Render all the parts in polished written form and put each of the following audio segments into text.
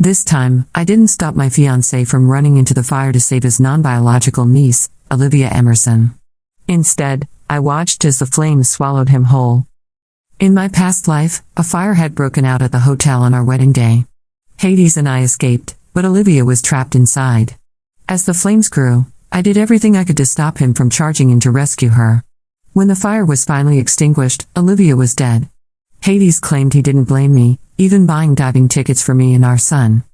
This time, I didn't stop my fiance from running into the fire to save his non-biological niece, Olivia Emerson. Instead, I watched as the flames swallowed him whole. In my past life, a fire had broken out at the hotel on our wedding day. Hades and I escaped, but Olivia was trapped inside. As the flames grew, I did everything I could to stop him from charging in to rescue her. When the fire was finally extinguished, Olivia was dead. Hades claimed he didn't blame me, even buying diving tickets for me and our son.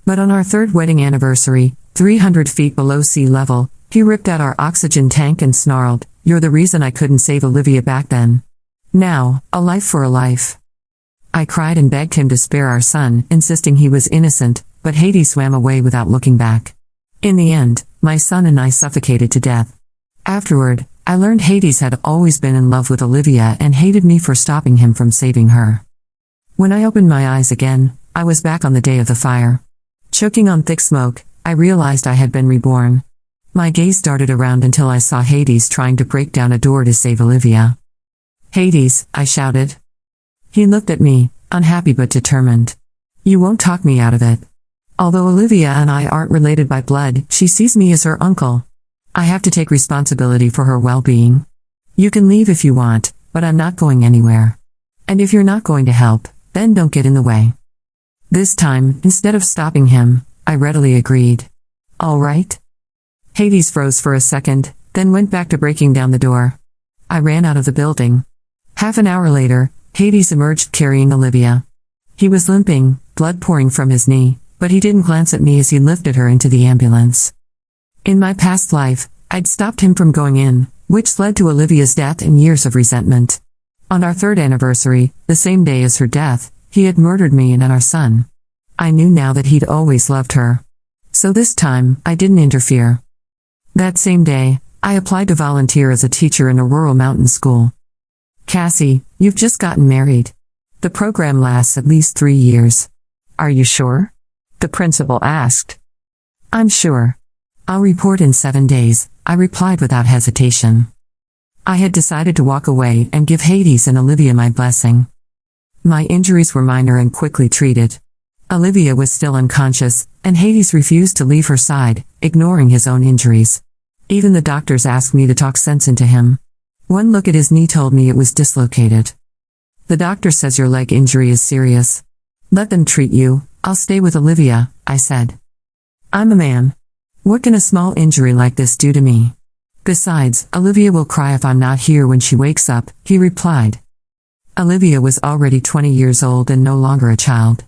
But on our third wedding anniversary, 300 feet below sea level, he ripped out our oxygen tank and snarled, "You're the reason I couldn't save Olivia back then. Now, a life for a life." I cried and begged him to spare our son, insisting he was innocent, but Hades swam away without looking back. In the end, my son and I suffocated to death. Afterward, I learned Hades had always been in love with Olivia and hated me for stopping him from saving her. When I opened my eyes again, I was back on the day of the fire. Choking on thick smoke, I realized I had been reborn. My gaze darted around until I saw Hades trying to break down a door to save Olivia. "Hades," I shouted. He looked at me, unhappy but determined. "You won't talk me out of it. Although Olivia and I aren't related by blood, she sees me as her uncle. I have to take responsibility for her well-being. You can leave if you want, but I'm not going anywhere. And if you're not going to help, then don't get in the way." This time, instead of stopping him, I readily agreed. "All right." Hades froze for a second, then went back to breaking down the door. I ran out of the building. Half an hour later, Hades emerged carrying Olivia. He was limping, blood pouring from his knee, but he didn't glance at me as he lifted her into the ambulance. In my past life, I'd stopped him from going in, which led to Olivia's death and years of resentment. On our third anniversary, the same day as her death, he had murdered me and our son. I knew now that he'd always loved her. So this time, I didn't interfere. That same day, I applied to volunteer as a teacher in a rural mountain school. "Cassie, you've just gotten married. The program lasts at least 3 years. Are you sure?" the principal asked. "I'm sure. I'll report in 7 days," I replied without hesitation. I had decided to walk away and give Hades and Olivia my blessing. My injuries were minor and quickly treated. Olivia was still unconscious, and Hades refused to leave her side, ignoring his own injuries. Even the doctors asked me to talk sense into him. One look at his knee told me it was dislocated. "The doctor says your leg injury is serious. Let them treat you, I'll stay with Olivia," I said. "I'm a man. What can a small injury like this do to me? Besides, Olivia will cry if I'm not here when she wakes up," he replied. Olivia was already 20 years old and no longer a child.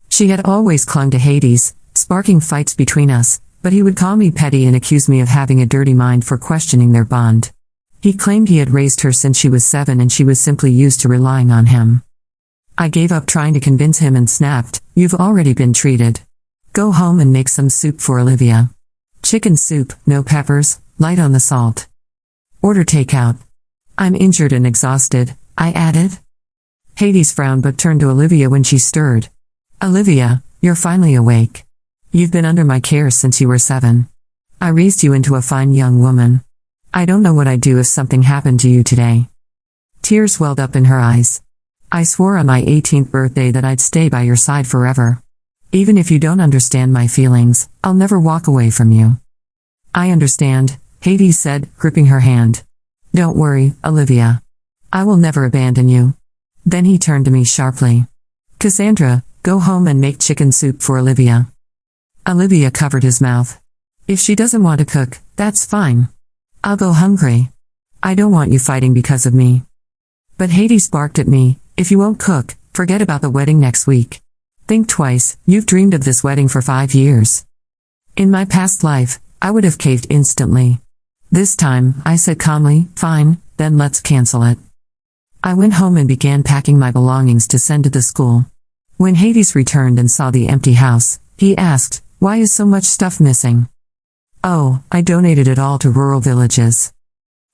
She had always clung to Hades, sparking fights between us, but he would call me petty and accuse me of having a dirty mind for questioning their bond. He claimed he had raised her since she was 7 and she was simply used to relying on him. I gave up trying to convince him and snapped, "You've already been treated. Go home and make some soup for Olivia. Chicken soup, no peppers, light on the salt. Order takeout. I'm injured and exhausted," I added. Hades frowned but turned to Olivia when she stirred. "Olivia, you're finally awake. You've been under my care since you were 7. I raised you into a fine young woman. I don't know what I'd do if something happened to you today." Tears welled up in her eyes. "I swore on my 18th birthday that I'd stay by your side forever. Even if you don't understand my feelings, I'll never walk away from you." "I understand," Hades said, gripping her hand. "Don't worry, Olivia. I will never abandon you." Then he turned to me sharply. "Cassandra, go home and make chicken soup for Olivia." Olivia covered his mouth. "If she doesn't want to cook, that's fine. I'll go hungry. I don't want you fighting because of me." But Hades barked at me, "If you won't cook, forget about the wedding next week. Think twice, you've dreamed of this wedding for 5 years." In my past life, I would have caved instantly. This time, I said calmly, "Fine, then let's cancel it." I went home and began packing my belongings to send to the school. When Hades returned and saw the empty house, he asked, "Why is so much stuff missing?" "Oh, I donated it all to rural villages."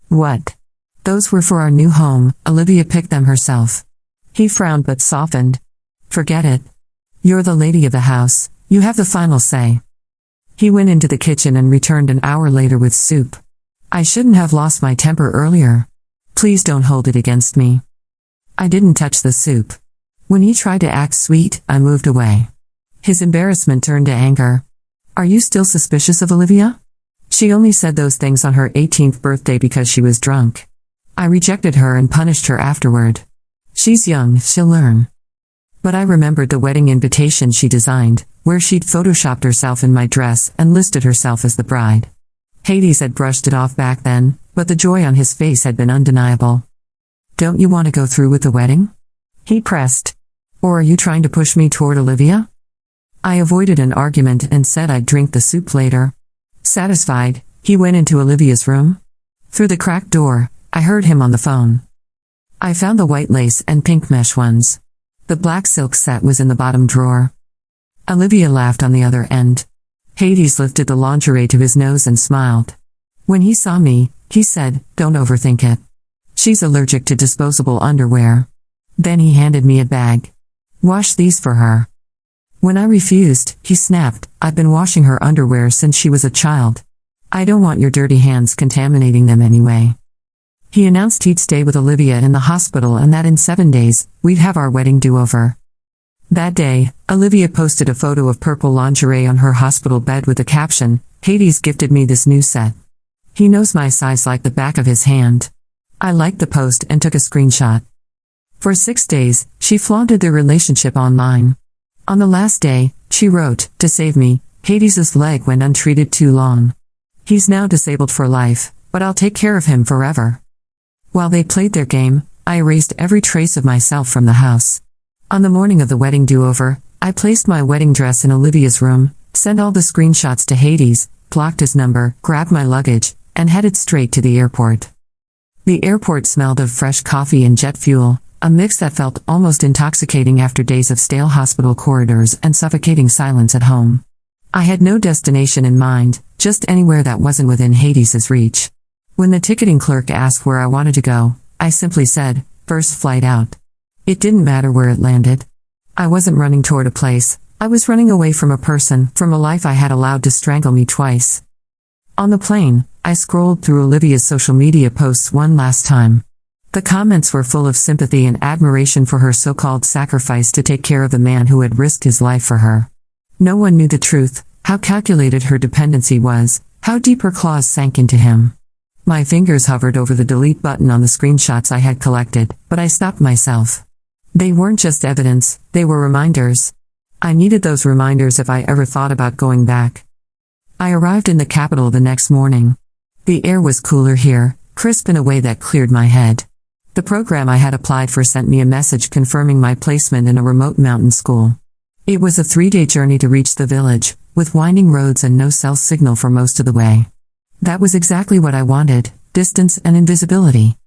"What?" "Those were for our new home, Olivia picked them herself." He frowned but softened. "Forget it. You're the lady of the house, you have the final say." He went into the kitchen and returned an hour later with soup. "I shouldn't have lost my temper earlier. Please don't hold it against me." I didn't touch the soup. When he tried to act sweet, I moved away. His embarrassment turned to anger. Are you still suspicious of Olivia? She only said those things on her 18th birthday because she was drunk. I rejected her and punished her afterward. She's young, she'll learn. But I remembered the wedding invitation she designed, where she'd photoshopped herself in my dress and listed herself as the bride. Hades had brushed it off back then, but the joy on his face had been undeniable. Don't you want to go through with the wedding? He pressed. Or are you trying to push me toward Olivia? I avoided an argument and said I'd drink the soup later. Satisfied, he went into Olivia's room. Through the cracked door, I heard him on the phone. I found the white lace and pink mesh ones. The black silk set was in the bottom drawer. Olivia laughed on the other end. Hades lifted the lingerie to his nose and smiled. When he saw me, he said, "Don't overthink it. She's allergic to disposable underwear." Then he handed me a bag. "Wash these for her." When I refused, he snapped, "I've been washing her underwear since she was a child. I don't want your dirty hands contaminating them anyway." He announced he'd stay with Olivia in the hospital and that in 7 days, we'd have our wedding do-over. That day, Olivia posted a photo of purple lingerie on her hospital bed with the caption, "Hades gifted me this new set. He knows my size like the back of his hand." I liked the post and took a screenshot. For 6 days, she flaunted their relationship online. On the last day, she wrote, "To save me, Hades's leg went untreated too long. He's now disabled for life, but I'll take care of him forever." While they played their game, I erased every trace of myself from the house. On the morning of the wedding do-over, I placed my wedding dress in Olivia's room, sent all the screenshots to Hades, blocked his number, grabbed my luggage, and headed straight to the airport. The airport smelled of fresh coffee and jet fuel, a mix that felt almost intoxicating after days of stale hospital corridors and suffocating silence at home. I had no destination in mind, just anywhere that wasn't within Hades's reach. When the ticketing clerk asked where I wanted to go, I simply said, "First flight out." It didn't matter where it landed. I wasn't running toward a place, I was running away from a person, from a life I had allowed to strangle me twice. On the plane, I scrolled through Olivia's social media posts one last time. The comments were full of sympathy and admiration for her so-called sacrifice to take care of the man who had risked his life for her. No one knew the truth, how calculated her dependency was, how deep her claws sank into him. My fingers hovered over the delete button on the screenshots I had collected, but I stopped myself. They weren't just evidence, they were reminders. I needed those reminders if I ever thought about going back. I arrived in the capital the next morning. The air was cooler here, crisp in a way that cleared my head. The program I had applied for sent me a message confirming my placement in a remote mountain school. It was a 3-day journey to reach the village, with winding roads and no cell signal for most of the way. That was exactly what I wanted, distance and invisibility.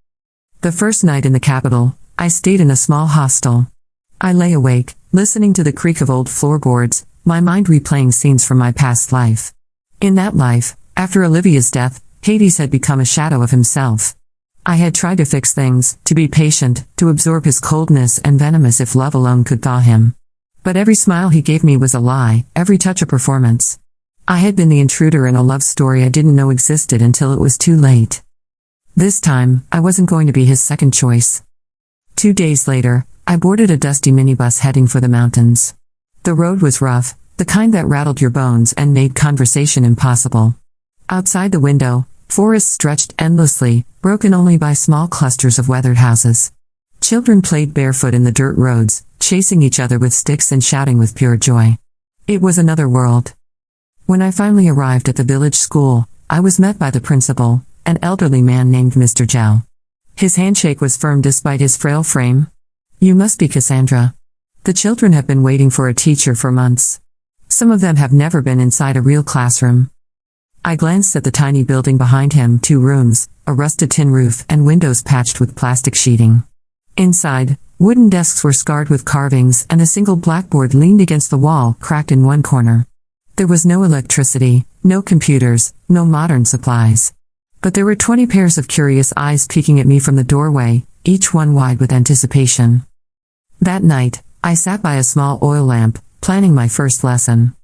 The first night in the capital, I stayed in a small hostel. I lay awake, listening to the creak of old floorboards, my mind replaying scenes from my past life. In that life, after Olivia's death, Hades had become a shadow of himself. I had tried to fix things, to be patient, to absorb his coldness and venomous if love alone could thaw him. But every smile he gave me was a lie, every touch a performance. I had been the intruder in a love story I didn't know existed until it was too late. This time, I wasn't going to be his second choice. 2 days later, I boarded a dusty minibus heading for the mountains. The road was rough, the kind that rattled your bones and made conversation impossible. Outside the window, forests stretched endlessly, broken only by small clusters of weathered houses. Children played barefoot in the dirt roads, chasing each other with sticks and shouting with pure joy. It was another world. When I finally arrived at the village school, I was met by the principal, an elderly man named Mr. Zhao. His handshake was firm despite his frail frame. "You must be Cassandra. The children have been waiting for a teacher for months. Some of them have never been inside a real classroom." I glanced at the tiny building behind him, 2 rooms, a rusted tin roof and windows patched with plastic sheeting. Inside, wooden desks were scarred with carvings and a single blackboard leaned against the wall, cracked in one corner. There was no electricity, no computers, no modern supplies. But there were 20 pairs of curious eyes peeking at me from the doorway, each one wide with anticipation. That night, I sat by a small oil lamp, planning my first lesson.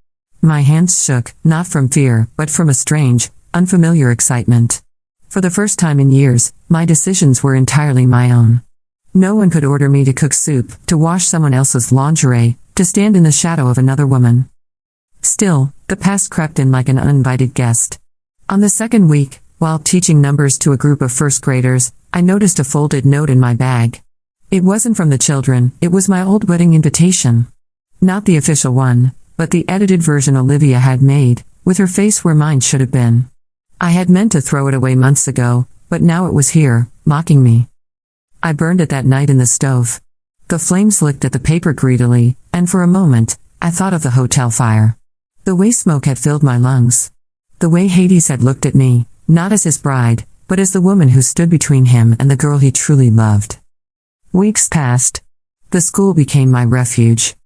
My hands shook, not from fear, but from a strange, unfamiliar excitement. For the first time in years, my decisions were entirely my own. No one could order me to cook soup, to wash someone else's lingerie, to stand in the shadow of another woman. Still, the past crept in like an uninvited guest. On the second week, while teaching numbers to a group of first graders, I noticed a folded note in my bag. It wasn't from the children, it was my old wedding invitation. Not the official one, but the edited version Olivia had made, with her face where mine should have been. I had meant to throw it away months ago, but now it was here, mocking me. I burned it that night in the stove. The flames licked at the paper greedily, and for a moment, I thought of the hotel fire. The way smoke had filled my lungs. The way Hades had looked at me, not as his bride, but as the woman who stood between him and the girl he truly loved. Weeks passed. The school became my refuge.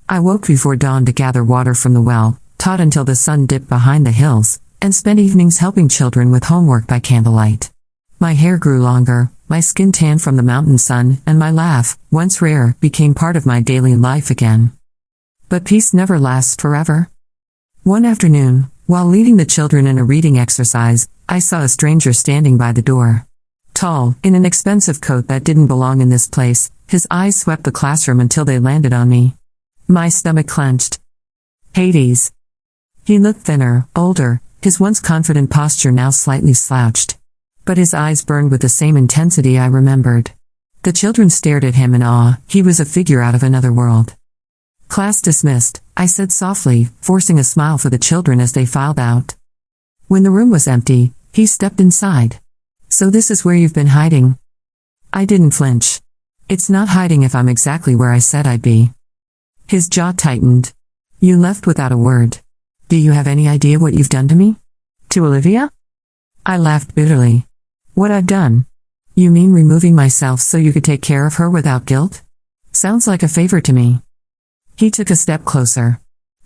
I woke before dawn to gather water from the well, taught until the sun dipped behind the hills, and spent evenings helping children with homework by candlelight. My hair grew longer, my skin tanned from the mountain sun, and my laugh, once rare, became part of my daily life again. But peace never lasts forever. One afternoon, while leading the children in a reading exercise, I saw a stranger standing by the door. Tall, in an expensive coat that didn't belong in this place, his eyes swept the classroom until they landed on me. My stomach clenched. Hades. He looked thinner, older, his once confident posture now slightly slouched. But his eyes burned with the same intensity I remembered. The children stared at him in awe. He was a figure out of another world. Class dismissed, I said softly, forcing a smile for the children as they filed out. When the room was empty, he stepped inside. So this is where you've been hiding? I didn't flinch. It's not hiding if I'm exactly where I said I'd be. His jaw tightened. You left without a word. Do you have any idea what you've done to me? To Olivia? I laughed bitterly. What I've done? You mean removing myself so you could take care of her without guilt? Sounds like a favor to me. He took a step closer.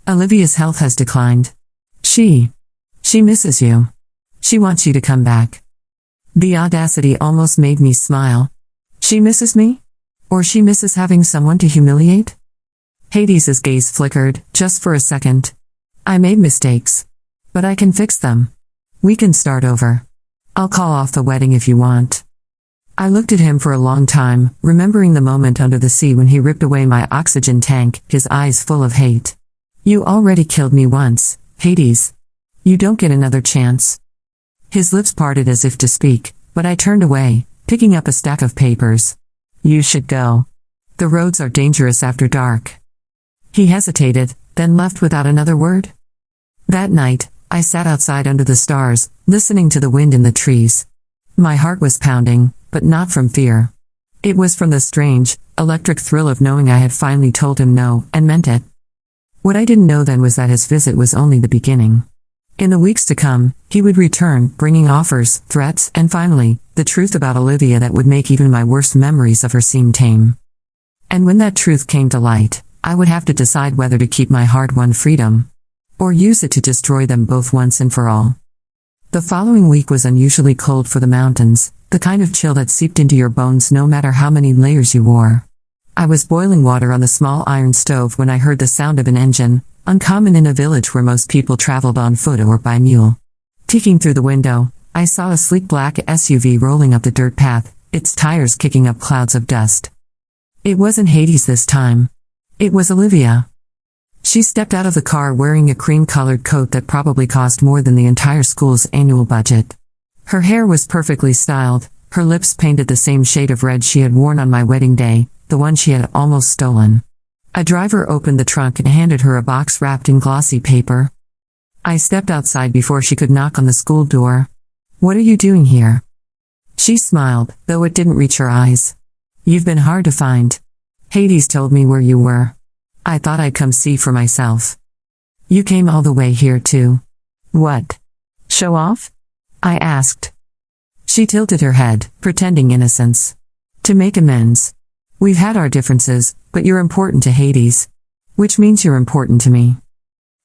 Olivia's health has declined. She misses you. She wants you to come back. The audacity almost made me smile. She misses me? Or she misses having someone to humiliate? Hades's gaze flickered, just for a second. I made mistakes. But I can fix them. We can start over. I'll call off the wedding if you want. I looked at him for a long time, remembering the moment under the sea when he ripped away my oxygen tank, his eyes full of hate. You already killed me once, Hades. You don't get another chance. His lips parted as if to speak, but I turned away, picking up a stack of papers. You should go. The roads are dangerous after dark. He hesitated, then left without another word. That night, I sat outside under the stars, listening to the wind in the trees. My heart was pounding, but not from fear. It was from the strange, electric thrill of knowing I had finally told him no, and meant it. What I didn't know then was that his visit was only the beginning. In the weeks to come, he would return, bringing offers, threats, and finally, the truth about Olivia that would make even my worst memories of her seem tame. And when that truth came to light, I would have to decide whether to keep my hard-won freedom, or use it to destroy them both once and for all. The following week was unusually cold for the mountains, the kind of chill that seeped into your bones no matter how many layers you wore. I was boiling water on the small iron stove when I heard the sound of an engine, uncommon in a village where most people traveled on foot or by mule. Peeking through the window, I saw a sleek black SUV rolling up the dirt path, its tires kicking up clouds of dust. It wasn't Hades this time. It was Olivia. She stepped out of the car wearing a cream-colored coat that probably cost more than the entire school's annual budget. Her hair was perfectly styled, her lips painted the same shade of red she had worn on my wedding day, the one she had almost stolen. A driver opened the trunk and handed her a box wrapped in glossy paper. I stepped outside before she could knock on the school door. What are you doing here? She smiled, though it didn't reach her eyes. You've been hard to find. Hades told me where you were. I thought I'd come see for myself. You came all the way here too. What? Show off? I asked. She tilted her head, pretending innocence. To make amends. We've had our differences, but you're important to Hades. Which means you're important to me.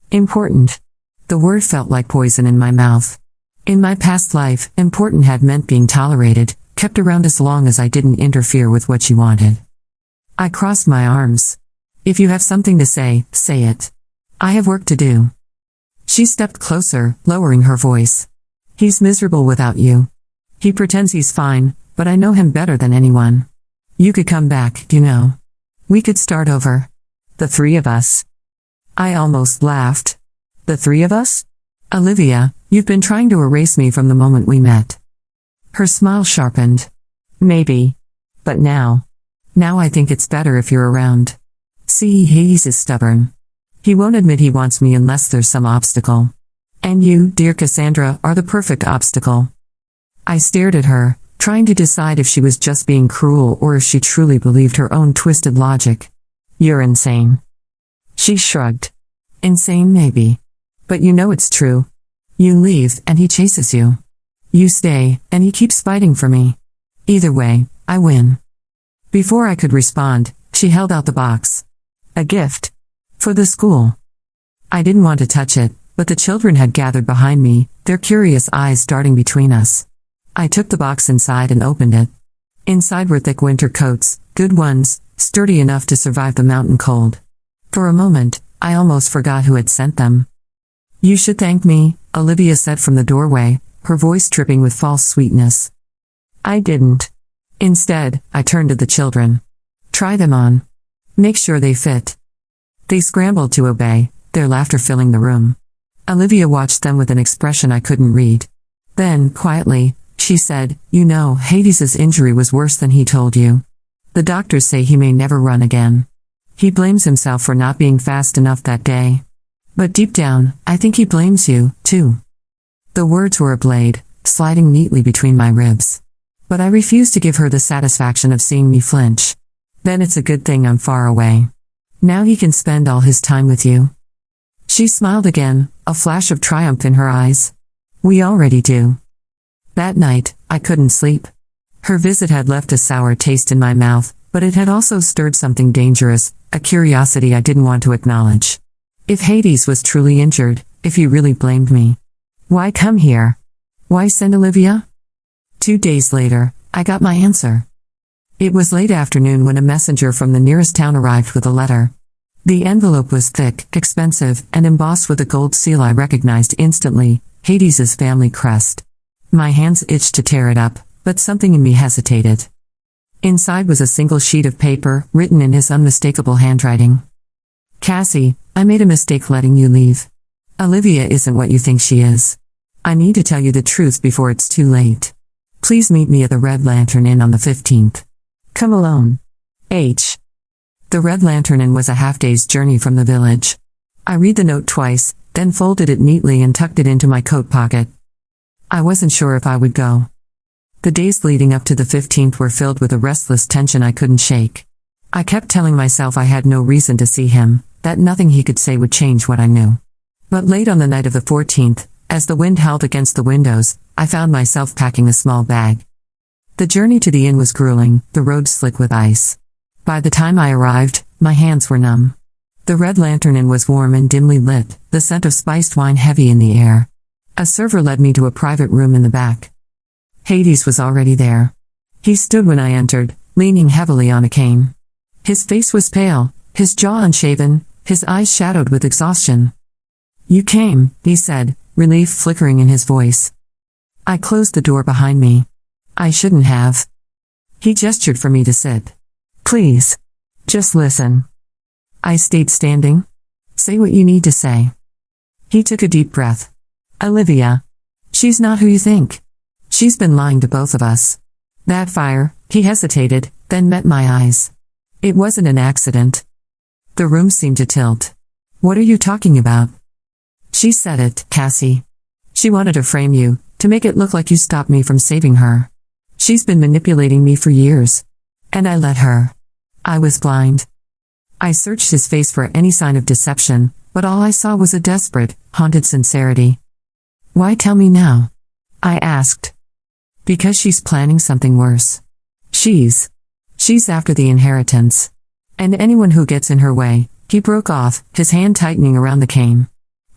Important. The word felt like poison in my mouth. In my past life, important had meant being tolerated, kept around as long as I didn't interfere with what she wanted. I crossed my arms. If you have something to say, say it. I have work to do. She stepped closer, lowering her voice. He's miserable without you. He pretends he's fine, but I know him better than anyone. You could come back, you know. We could start over. The three of us. I almost laughed. The three of us? Olivia, you've been trying to erase me from the moment we met. Her smile sharpened. Maybe. But now I think it's better if you're around. See, Hades is stubborn. He won't admit he wants me unless there's some obstacle. And you, dear Cassandra, are the perfect obstacle. I stared at her, trying to decide if she was just being cruel or if she truly believed her own twisted logic. You're insane. She shrugged. Insane maybe. But you know it's true. You leave, and he chases you. You stay, and he keeps fighting for me. Either way, I win. Before I could respond, she held out the box. A gift. For the school. I didn't want to touch it, but the children had gathered behind me, their curious eyes darting between us. I took the box inside and opened it. Inside were thick winter coats, good ones, sturdy enough to survive the mountain cold. For a moment, I almost forgot who had sent them. You should thank me, Olivia said from the doorway, her voice dripping with false sweetness. I didn't. Instead, I turned to the children. Try them on. Make sure they fit. They scrambled to obey, their laughter filling the room. Olivia watched them with an expression I couldn't read. Then, quietly, she said, You know, Hades's injury was worse than he told you. The doctors say he may never run again. He blames himself for not being fast enough that day. But deep down, I think he blames you, too. The words were a blade, sliding neatly between my ribs. But I refused to give her the satisfaction of seeing me flinch. Then it's a good thing I'm far away. Now he can spend all his time with you. She smiled again, a flash of triumph in her eyes. We already do. That night, I couldn't sleep. Her visit had left a sour taste in my mouth, but it had also stirred something dangerous, a curiosity I didn't want to acknowledge. If Hades was truly injured, if he really blamed me, why come here? Why send Olivia? 2 days later, I got my answer. It was late afternoon when a messenger from the nearest town arrived with a letter. The envelope was thick, expensive, and embossed with a gold seal I recognized instantly, Hades's family crest. My hands itched to tear it up, but something in me hesitated. Inside was a single sheet of paper, written in his unmistakable handwriting. Cassie, I made a mistake letting you leave. Olivia isn't what you think she is. I need to tell you the truth before it's too late. Please meet me at the Red Lantern Inn on the 15th. Come alone. H. The Red Lantern Inn was a half-day's journey from the village. I read the note twice, then folded it neatly and tucked it into my coat pocket. I wasn't sure if I would go. The days leading up to the 15th were filled with a restless tension I couldn't shake. I kept telling myself I had no reason to see him, that nothing he could say would change what I knew. But late on the night of the 14th, as the wind howled against the windows, I found myself packing a small bag. The journey to the inn was grueling, the road slick with ice. By the time I arrived, my hands were numb. The Red Lantern Inn was warm and dimly lit, the scent of spiced wine heavy in the air. A server led me to a private room in the back. Hades was already there. He stood when I entered, leaning heavily on a cane. His face was pale, his jaw unshaven, his eyes shadowed with exhaustion. You came, he said, relief flickering in his voice. I closed the door behind me. I shouldn't have. He gestured for me to sit. Please. Just listen. I stayed standing. Say what you need to say. He took a deep breath. Olivia. She's not who you think. She's been lying to both of us. That fire, he hesitated, then met my eyes. It wasn't an accident. The room seemed to tilt. What are you talking about? She said it, Cassie. She wanted to frame you, to make it look like you stopped me from saving her. She's been manipulating me for years. And I let her. I was blind. I searched his face for any sign of deception, but all I saw was a desperate, haunted sincerity. Why tell me now? I asked. Because she's planning something worse. She's after the inheritance. And anyone who gets in her way, he broke off, his hand tightening around the cane.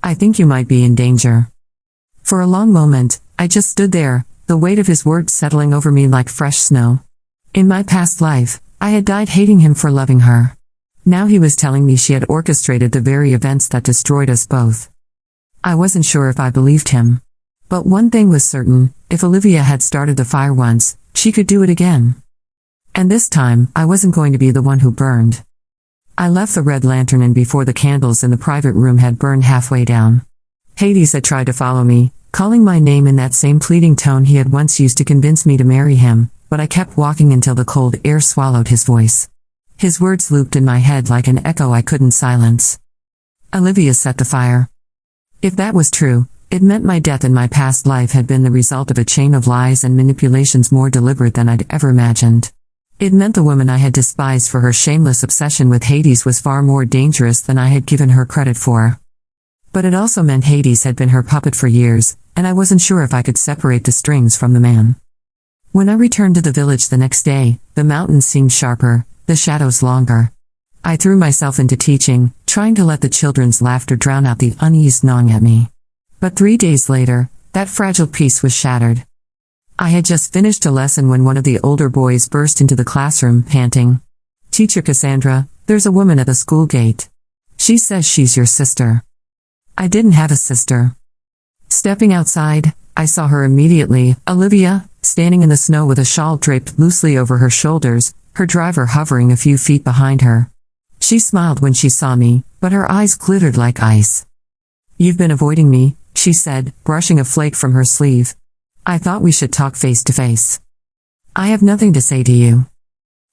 I think you might be in danger. For a long moment, I just stood there, the weight of his words settling over me like fresh snow. In my past life, I had died hating him for loving her. Now he was telling me she had orchestrated the very events that destroyed us both. I wasn't sure if I believed him. But one thing was certain, if Olivia had started the fire once, she could do it again. And this time, I wasn't going to be the one who burned. I left the red lantern in before the candles in the private room had burned halfway down. Hades had tried to follow me, calling my name in that same pleading tone he had once used to convince me to marry him, but I kept walking until the cold air swallowed his voice. His words looped in my head like an echo I couldn't silence. Olivia set the fire. If that was true, it meant my death in my past life had been the result of a chain of lies and manipulations more deliberate than I'd ever imagined. It meant the woman I had despised for her shameless obsession with Hades was far more dangerous than I had given her credit for. But it also meant Hades had been her puppet for years, and I wasn't sure if I could separate the strings from the man. When I returned to the village the next day, the mountains seemed sharper, the shadows longer. I threw myself into teaching, trying to let the children's laughter drown out the unease gnawing at me. But 3 days later, that fragile peace was shattered. I had just finished a lesson when one of the older boys burst into the classroom, panting. "Teacher Cassandra, there's a woman at the school gate. She says she's your sister." I didn't have a sister. Stepping outside, I saw her immediately, Olivia, standing in the snow with a shawl draped loosely over her shoulders, her driver hovering a few feet behind her. She smiled when she saw me, but her eyes glittered like ice. "You've been avoiding me," she said, brushing a flake from her sleeve. "I thought we should talk face to face." "I have nothing to say to you."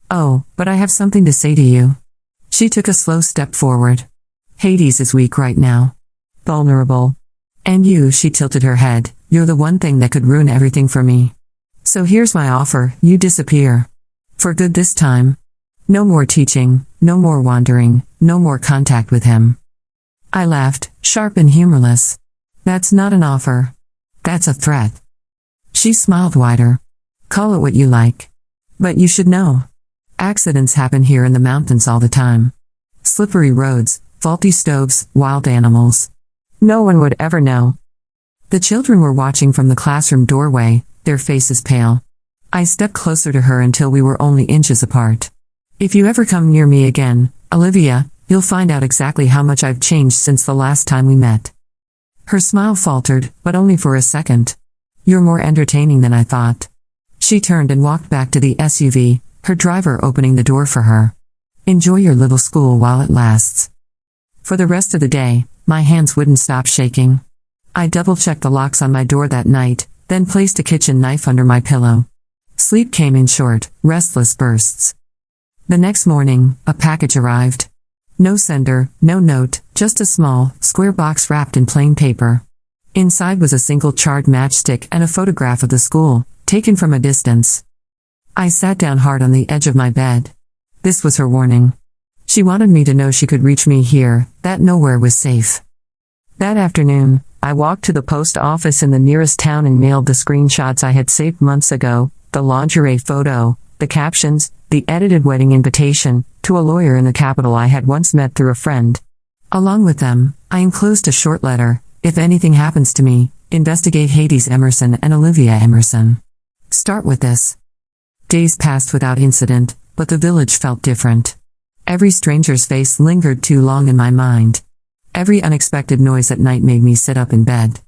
"Oh, but I have something to say to you." She took a slow step forward. "Hades is weak right now. Vulnerable. And you," she tilted her head, "you're the one thing that could ruin everything for me. So here's my offer, you disappear. For good this time. No more teaching, no more wandering, no more contact with him." I laughed, sharp and humorless. "That's not an offer. That's a threat." She smiled wider. "Call it what you like. But you should know. Accidents happen here in the mountains all the time. Slippery roads, faulty stoves, wild animals. No one would ever know." The children were watching from the classroom doorway, their faces pale. I stepped closer to her until we were only inches apart. "If you ever come near me again, Olivia, you'll find out exactly how much I've changed since the last time we met." Her smile faltered, but only for a second. "You're more entertaining than I thought." She turned and walked back to the SUV, her driver opening the door for her. "Enjoy your little school while it lasts." For the rest of the day, my hands wouldn't stop shaking. I double-checked the locks on my door that night, then placed a kitchen knife under my pillow. Sleep came in short, restless bursts. The next morning, a package arrived. No sender, no note, just a small, square box wrapped in plain paper. Inside was a single charred matchstick and a photograph of the school, taken from a distance. I sat down hard on the edge of my bed. This was her warning. She wanted me to know she could reach me here, that nowhere was safe. That afternoon, I walked to the post office in the nearest town and mailed the screenshots I had saved months ago, the lingerie photo, the captions, the edited wedding invitation, to a lawyer in the capital I had once met through a friend. Along with them, I enclosed a short letter. "If anything happens to me, investigate Hades Emerson and Olivia Emerson. Start with this." Days passed without incident, but the village felt different. Every stranger's face lingered too long in my mind. Every unexpected noise at night made me sit up in bed.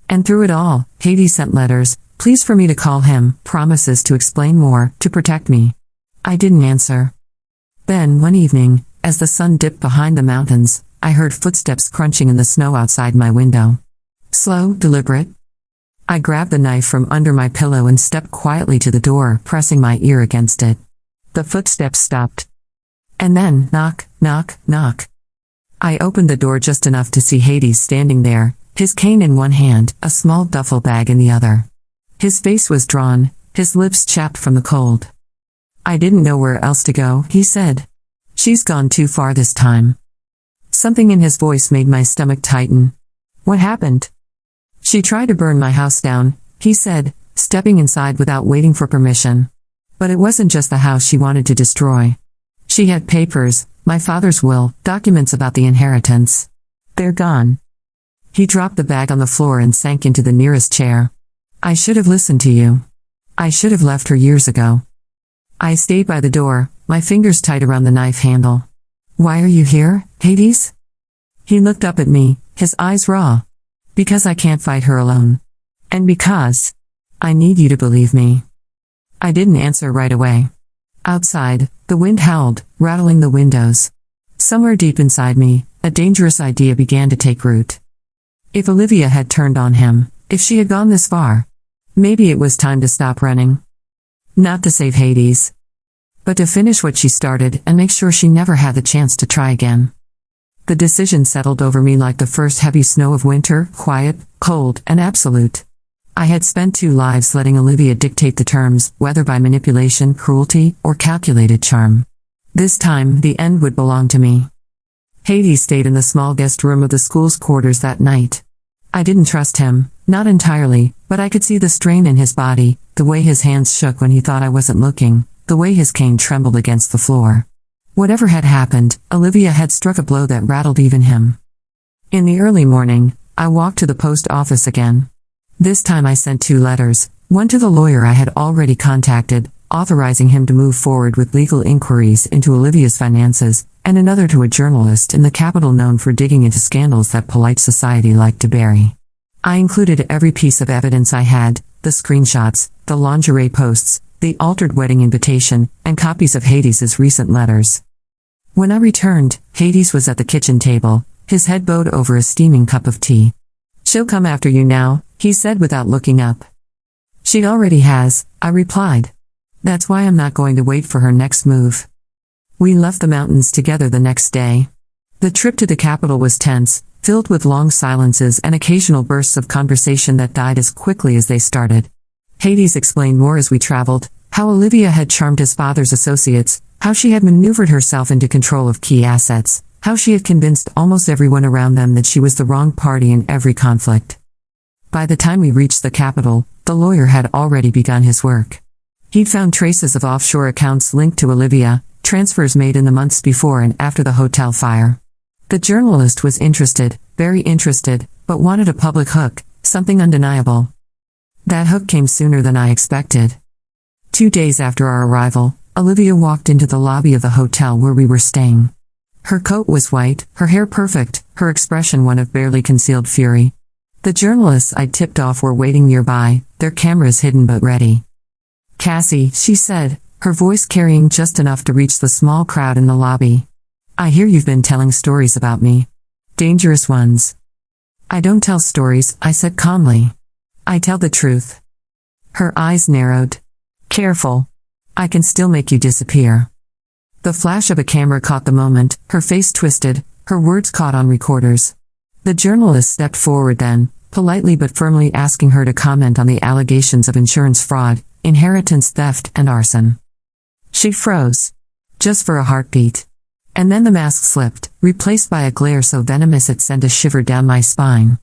And through it all, Hades sent letters, pleas for me to call him, promises to explain more, to protect me. I didn't answer. Then, one evening, as the sun dipped behind the mountains, I heard footsteps crunching in the snow outside my window. Slow, deliberate. I grabbed the knife from under my pillow and stepped quietly to the door, pressing my ear against it. The footsteps stopped. And then, knock, knock, knock. I opened the door just enough to see Hades standing there, his cane in one hand, a small duffel bag in the other. His face was drawn, his lips chapped from the cold. "I didn't know where else to go," he said. "She's gone too far this time." Something in his voice made my stomach tighten. "What happened?" "She tried to burn my house down," he said, stepping inside without waiting for permission. "But it wasn't just the house she wanted to destroy. She had papers, my father's will, documents about the inheritance. They're gone." He dropped the bag on the floor and sank into the nearest chair. "I should have listened to you. I should have left her years ago." I stayed by the door, my fingers tight around the knife handle. "Why are you here, Hades?" He looked up at me, his eyes raw. "Because I can't fight her alone. And because I need you to believe me." I didn't answer right away. Outside, the wind howled, rattling the windows. Somewhere deep inside me, a dangerous idea began to take root. If Olivia had turned on him, if she had gone this far, maybe it was time to stop running. Not to save Hades, but to finish what she started and make sure she never had the chance to try again. The decision settled over me like the first heavy snow of winter, quiet, cold, and absolute. I had spent 2 lives letting Olivia dictate the terms, whether by manipulation, cruelty, or calculated charm. This time, the end would belong to me. Hades stayed in the small guest room of the school's quarters that night. I didn't trust him, not entirely, but I could see the strain in his body, the way his hands shook when he thought I wasn't looking, the way his cane trembled against the floor. Whatever had happened, Olivia had struck a blow that rattled even him. In the early morning, I walked to the post office again. This time I sent 2 letters, one to the lawyer I had already contacted, authorizing him to move forward with legal inquiries into Olivia's finances, and another to a journalist in the capital known for digging into scandals that polite society liked to bury. I included every piece of evidence I had, the screenshots, the lingerie posts, the altered wedding invitation, and copies of Hades's recent letters. When I returned, Hades was at the kitchen table, his head bowed over a steaming cup of tea. "She'll come after you now," he said without looking up. "She already has," I replied. "That's why I'm not going to wait for her next move." We left the mountains together the next day. The trip to the capital was tense, filled with long silences and occasional bursts of conversation that died as quickly as they started. Hades explained more as we traveled, how Olivia had charmed his father's associates, how she had maneuvered herself into control of key assets, how she had convinced almost everyone around them that she was the wrong party in every conflict. By the time we reached the capital, the lawyer had already begun his work. He'd found traces of offshore accounts linked to Olivia, transfers made in the months before and after the hotel fire. The journalist was interested, very interested, but wanted a public hook, something undeniable. That hook came sooner than I expected. 2 days after our arrival, Olivia walked into the lobby of the hotel where we were staying. Her coat was white, her hair perfect, her expression one of barely concealed fury. The journalists I'd tipped off were waiting nearby, their cameras hidden but ready. "Cassie," she said, her voice carrying just enough to reach the small crowd in the lobby. "I hear you've been telling stories about me. Dangerous ones." "I don't tell stories," I said calmly. "I tell the truth." Her eyes narrowed. "Careful. I can still make you disappear." The flash of a camera caught the moment, her face twisted, her words caught on recorders. The journalist stepped forward then, politely but firmly asking her to comment on the allegations of insurance fraud, inheritance theft, and arson. She froze. Just for a heartbeat. And then the mask slipped, replaced by a glare so venomous it sent a shiver down my spine.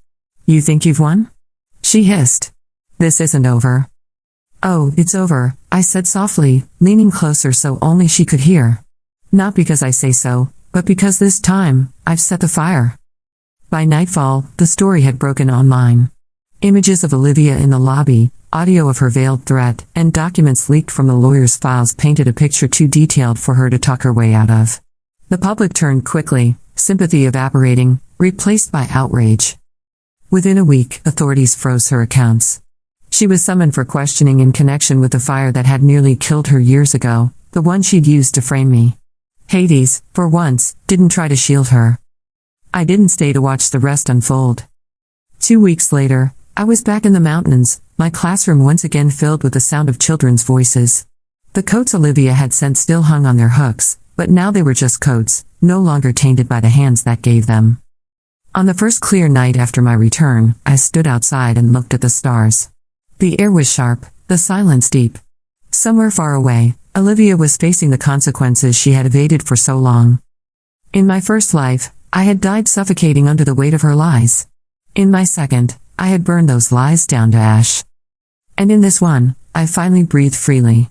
"You think you've won?" she hissed. "This isn't over." "Oh, it's over," I said softly, leaning closer so only she could hear. "Not because I say so, but because this time, I've set the fire." By nightfall, the story had broken online. Images of Olivia in the lobby, audio of her veiled threat, and documents leaked from the lawyer's files painted a picture too detailed for her to talk her way out of. The public turned quickly, sympathy evaporating, replaced by outrage. Within a week, authorities froze her accounts. She was summoned for questioning in connection with the fire that had nearly killed her years ago, the one she'd used to frame me. Hades, for once, didn't try to shield her. I didn't stay to watch the rest unfold. 2 weeks later, I was back in the mountains, my classroom once again filled with the sound of children's voices. The coats Olivia had sent still hung on their hooks, but now they were just coats, no longer tainted by the hands that gave them. On the first clear night after my return, I stood outside and looked at the stars. The air was sharp, the silence deep. Somewhere far away, Olivia was facing the consequences she had evaded for so long. In my first life, I had died suffocating under the weight of her lies. In my second, I had burned those lies down to ash. And in this one, I finally breathed freely.